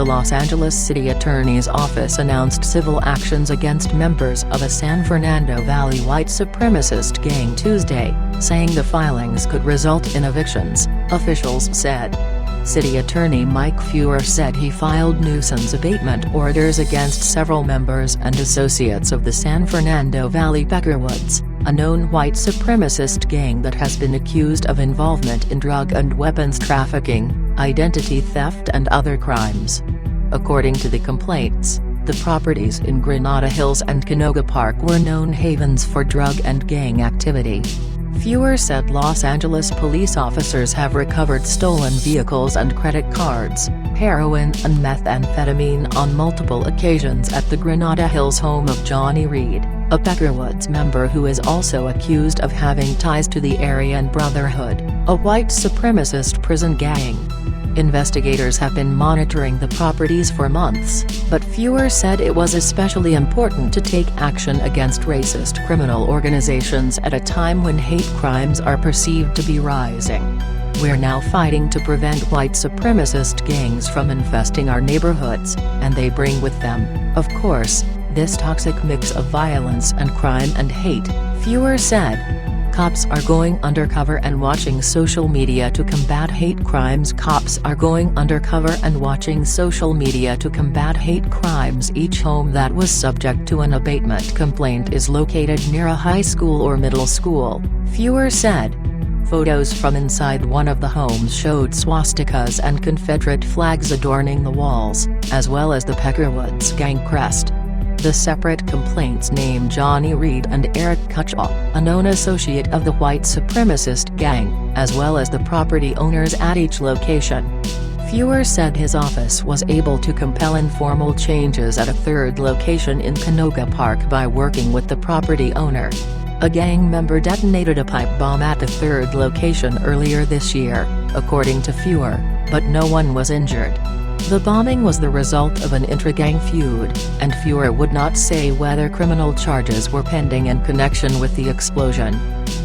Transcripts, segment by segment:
Los Angeles City Attorney's Office announced civil actions against members of a San Fernando Valley white supremacist gang Tuesday, saying the filings could result in evictions, officials said. City Attorney Mike Feuer said he filed nuisance abatement orders against several members and associates of the San Fernando Valley Peckerwoods, a known white supremacist gang that has been accused of involvement in drug and weapons trafficking, identity theft and other crimes. According to the complaints, the properties in Granada Hills and Canoga Park were known havens for drug and gang activity. Feuer said Los Angeles police officers have recovered stolen vehicles and credit cards, heroin and methamphetamine on multiple occasions at the Granada Hills home of Johnny Reed, a Peckerwoods member who is also accused of having ties to the Aryan Brotherhood, a white supremacist prison gang. Investigators have been monitoring the properties for months, but Feuer said it was especially important to take action against racist criminal organizations at a time when hate crimes are perceived to be rising. We're now fighting to prevent white supremacist gangs from infesting our neighborhoods, and they bring with them, of course, this toxic mix of violence and crime and hate, Feuer said. Cops are going undercover and watching social media to combat hate crimes. Cops are going undercover and watching social media to combat hate crimes. Each home that was subject to an abatement complaint is located near a high school or middle school, Feuer said. Photos from inside one of the homes showed swastikas and Confederate flags adorning the walls, as well as the Peckerwoods gang crest. The separate complaints name Johnny Reed and Eric Kutchall, a known associate of the white supremacist gang, as well as the property owners at each location. Feuer said his office was able to compel informal changes at a third location in Canoga Park by working with the property owner. A gang member detonated a pipe bomb at the third location earlier this year, according to Feuer, but no one was injured. The bombing was the result of an intra-gang feud, and Feuer would not say whether criminal charges were pending in connection with the explosion.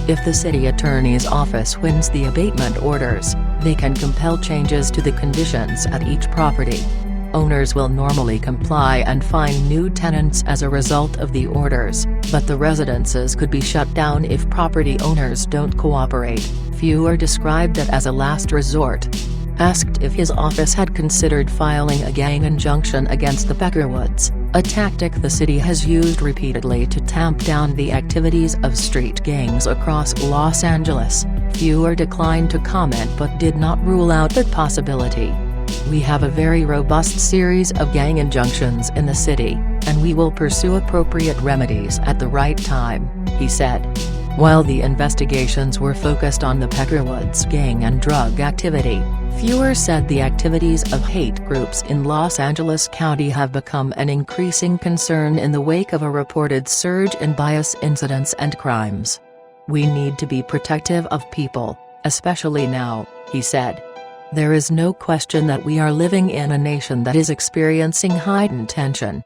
If the city attorney's office wins the abatement orders, they can compel changes to the conditions at each property. Owners will normally comply and find new tenants as a result of the orders, but the residences could be shut down if property owners don't cooperate, Feuer described it as a last resort. Asked if his office had considered filing a gang injunction against the Peckerwoods, a tactic the city has used repeatedly to tamp down the activities of street gangs across Los Angeles, Feuer declined to comment but did not rule out the possibility. We have a very robust series of gang injunctions in the city, and we will pursue appropriate remedies at the right time, he said. While the investigations were focused on the Peckerwoods gang and drug activity, Feuer said the activities of hate groups in Los Angeles County have become an increasing concern in the wake of a reported surge in bias incidents and crimes. We need to be protective of people, especially now, he said. There is no question that we are living in a nation that is experiencing heightened tension,